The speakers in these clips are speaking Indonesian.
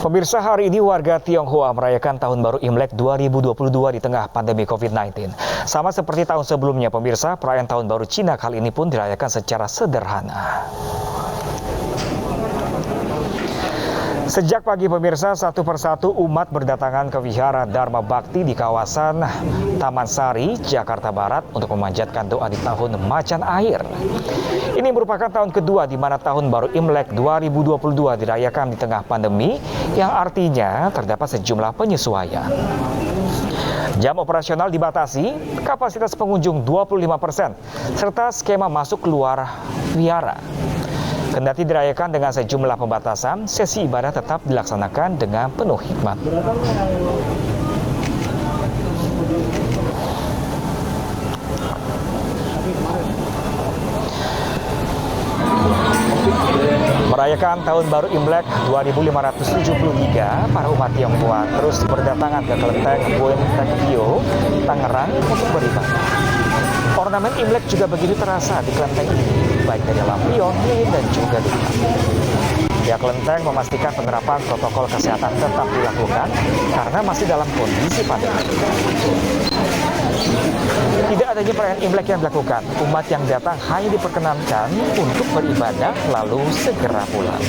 Pemirsa, hari ini warga Tionghoa merayakan Tahun Baru Imlek 2022 di tengah pandemi COVID-19. Sama seperti tahun sebelumnya, pemirsa, perayaan Tahun Baru Cina kali ini pun dirayakan secara sederhana. Sejak pagi pemirsa, satu persatu umat berdatangan ke Wihara Dharma Bakti di kawasan Taman Sari, Jakarta Barat untuk memanjatkan doa di tahun macan air. Ini merupakan tahun kedua di mana Tahun Baru Imlek 2022 dirayakan di tengah pandemi yang artinya terdapat sejumlah penyesuaian. Jam operasional dibatasi, kapasitas pengunjung 25%, serta skema masuk keluar wihara. Kendati dirayakan dengan sejumlah pembatasan, sesi ibadah tetap dilaksanakan dengan penuh hikmat. Merayakan Tahun Baru Imlek 2573, para umat Tionghoa terus berdatangan ke kelenteng Buen Tek Bio, Tangerang untuk beribadah. Ornamen Imlek juga begitu terasa di kelenteng ini, baik dari lampion, lilin, dan juga dekat. Pihak kelenteng memastikan penerapan protokol kesehatan tetap dilakukan karena masih dalam kondisi pandemi. Tidak adanya perayaan Imlek yang dilakukan, umat yang datang hanya diperkenankan untuk beribadah lalu segera pulang.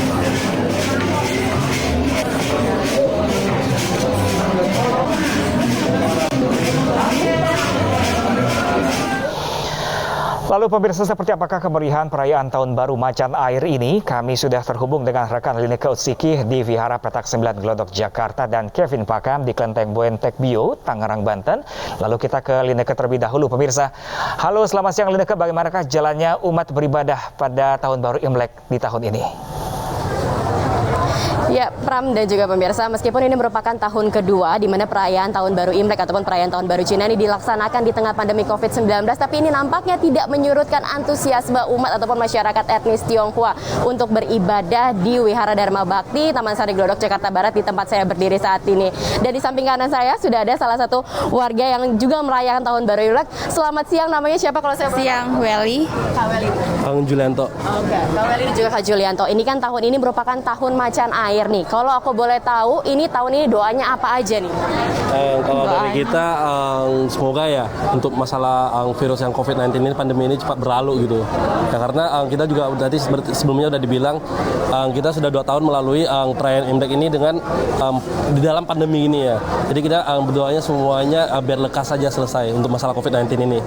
Lalu pemirsa, seperti apakah kemeriahan perayaan Tahun Baru Macan Air ini? Kami sudah terhubung dengan rekan Lineke Utsiki di Wihara Petak 9 Glodok, Jakarta, dan Kevin Pakam di Kelenteng Buen Tek Bio, Tangerang, Banten. Lalu kita ke Lineke terlebih dahulu pemirsa. Halo, selamat siang Lineke, bagaimanakah jalannya umat beribadah pada Tahun Baru Imlek di tahun ini? Ya, Pram dan juga pemirsa, meskipun ini merupakan tahun kedua di mana perayaan Tahun Baru Imlek ataupun perayaan Tahun Baru Cina ini dilaksanakan di tengah pandemi COVID-19, tapi ini nampaknya tidak menyurutkan antusiasme umat ataupun masyarakat etnis Tionghoa untuk beribadah di Wihara Dharma Bakti, Taman Sari Glodok, Jakarta Barat, di tempat saya berdiri saat ini. Dan di samping kanan saya sudah ada salah satu warga yang juga merayakan Tahun Baru Imlek. Selamat siang, namanya siapa kalau saya Siang, Weli. Kak Weli. Kang Julianto. Oke, Kak Weli dan juga Kak Julianto. Ini kan tahun ini merupakan tahun macan air nih. Kalau aku boleh tahu, ini tahun ini doanya apa aja nih? Kalau dari kita, semoga ya untuk masalah virus yang COVID-19 ini, pandemi ini cepat berlalu gitu. Ya, karena kita juga tadi sebelumnya udah dibilang kita sudah 2 tahun melalui perayaan Imlek ini dengan di dalam pandemi ini ya. Jadi kita berdoanya semuanya biar lekas saja selesai untuk masalah COVID-19 ini.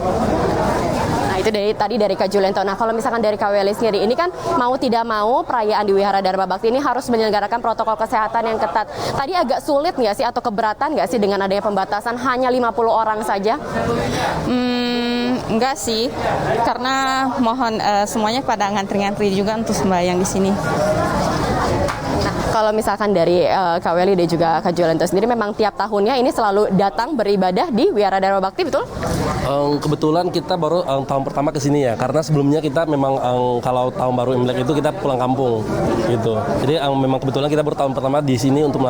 Itu dari Kak Julianto. Nah, kalau misalkan dari Kak Weli sendiri, ini kan mau tidak mau perayaan di Wihara Dharma Bakti ini harus menyelenggarakan protokol kesehatan yang ketat. Tadi agak sulit nggak sih atau keberatan nggak sih dengan adanya pembatasan hanya 50 orang saja? Enggak sih, karena mohon semuanya pada ngantri-ngantri juga untuk sembahyang di sini. Nah, kalau misalkan dari Kak Weli dan juga Kak Julianto sendiri, memang tiap tahunnya ini selalu datang beribadah di Wihara Dharma Bakti, betul? Kebetulan kita baru tahun pertama ke sini ya, karena sebelumnya kita memang kalau Tahun Baru Imlek itu kita pulang kampung gitu. Jadi memang kebetulan kita baru tahun pertama di sini untuk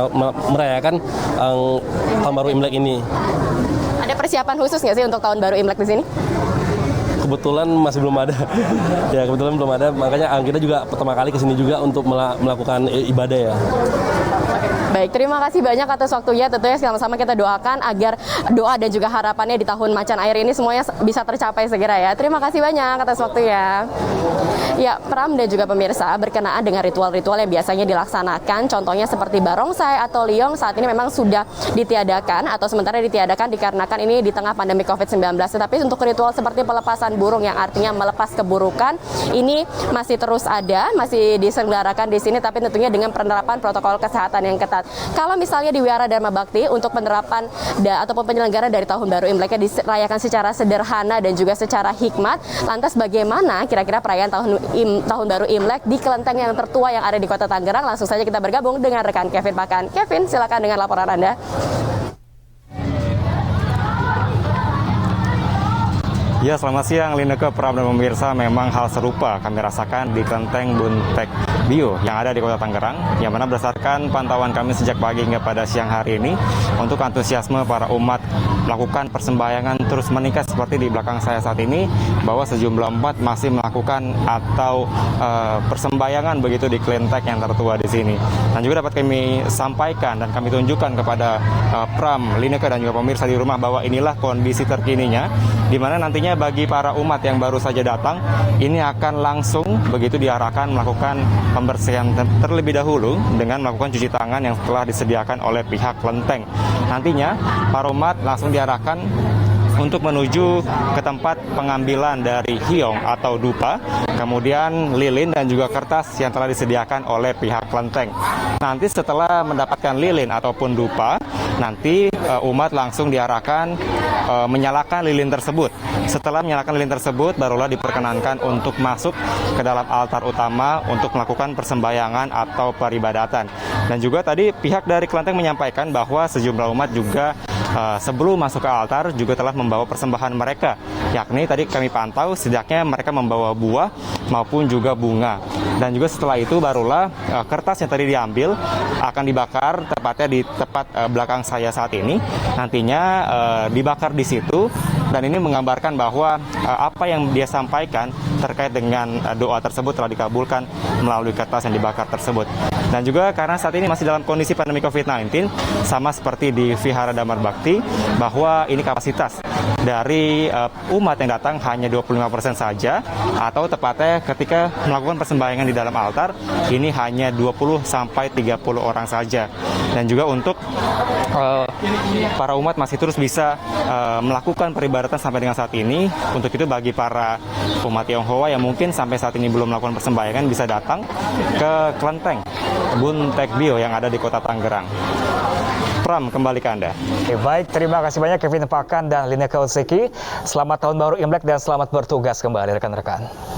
merayakan Tahun Baru Imlek ini. Ada persiapan khusus nggak sih untuk Tahun Baru Imlek di sini? Kebetulan masih belum ada. Ya, kebetulan belum ada, makanya kita juga pertama kali ke sini juga untuk melakukan ibadah ya. Baik, terima kasih banyak atas waktunya. Tentunya sama-sama kita doakan agar doa dan juga harapannya di tahun macan air ini semuanya bisa tercapai segera ya. Terima kasih banyak atas waktunya. Ya, Pram dan juga pemirsa, berkenaan dengan ritual-ritual yang biasanya dilaksanakan, contohnya seperti barongsai atau liong, saat ini memang sudah ditiadakan atau sementara ditiadakan dikarenakan ini di tengah pandemi COVID-19. Tetapi untuk ritual seperti pelepasan burung yang artinya melepas keburukan, ini masih terus ada, masih diselenggarakan di sini, tapi tentunya dengan penerapan protokol kesehatan yang ketat. Kalau misalnya di Wihara Dharma Bakti untuk penerapan ataupun penyelenggaraan dari Tahun Baru Imleknya dirayakan secara sederhana dan juga secara hikmat, lantas bagaimana kira-kira perayaan Tahun Baru Imlek di kelenteng yang tertua yang ada di Kota Tangerang? Langsung saja kita bergabung dengan rekan Kevin Pakam. Kevin, silakan dengan laporan Anda. Ya, selamat siang Lineke, Pram dan pemirsa. Memang hal serupa kami rasakan di Kelenteng Buntek Bio yang ada di Kota Tangerang, yang mana berdasarkan pantauan kami sejak pagi hingga pada siang hari ini, untuk antusiasme para umat melakukan persembahyangan terus meningkat seperti di belakang saya saat ini, bahwa sejumlah umat masih melakukan atau persembahyangan begitu di kelenteng yang tertua di sini. Dan juga dapat kami sampaikan dan kami tunjukkan kepada Pram, Lineke dan juga pemirsa di rumah bahwa inilah kondisi terkininya, di mana nantinya bagi para umat yang baru saja datang, ini akan langsung begitu diarahkan melakukan pembersihan terlebih dahulu dengan melakukan cuci tangan yang telah disediakan oleh pihak kelenteng. Nantinya para umat langsung diarahkan untuk menuju ke tempat pengambilan dari hiong atau dupa, kemudian lilin dan juga kertas yang telah disediakan oleh pihak kelenteng. Nanti setelah mendapatkan lilin ataupun dupa, nanti umat langsung diarahkan menyalakan lilin tersebut. Setelah menyalakan lilin tersebut, barulah diperkenankan untuk masuk ke dalam altar utama untuk melakukan persembahyangan atau peribadatan. Dan juga tadi pihak dari kelenteng menyampaikan bahwa sejumlah umat juga sebelum masuk ke altar juga telah membawa persembahan mereka, yakni tadi kami pantau setidaknya mereka membawa buah maupun juga bunga. Dan juga setelah itu barulah kertas yang tadi diambil akan dibakar tepatnya di tepat belakang saya saat ini. Nantinya dibakar di situ, dan ini menggambarkan bahwa apa yang dia sampaikan terkait dengan doa tersebut telah dikabulkan melalui kertas yang dibakar tersebut. Dan juga karena saat ini masih dalam kondisi pandemi COVID-19, sama seperti di Vihara Damar Bakti, bahwa ini kapasitas dari umat yang datang hanya 25% saja, atau tepatnya ketika melakukan persembahyangan di dalam altar, ini hanya 20-30 orang saja. Dan juga untuk para umat masih terus bisa melakukan peribadatan sampai dengan saat ini. Untuk itu bagi para umat Tionghoa yang mungkin sampai saat ini belum melakukan persembahyangan, bisa datang ke Kelenteng Buntek Bio yang ada di Kota Tangerang. Pram, kembali ke Anda. Oke, baik, terima kasih banyak Kevin Pakan dan Lineke Utseki. Selamat Tahun Baru Imlek dan selamat bertugas kembali rekan-rekan.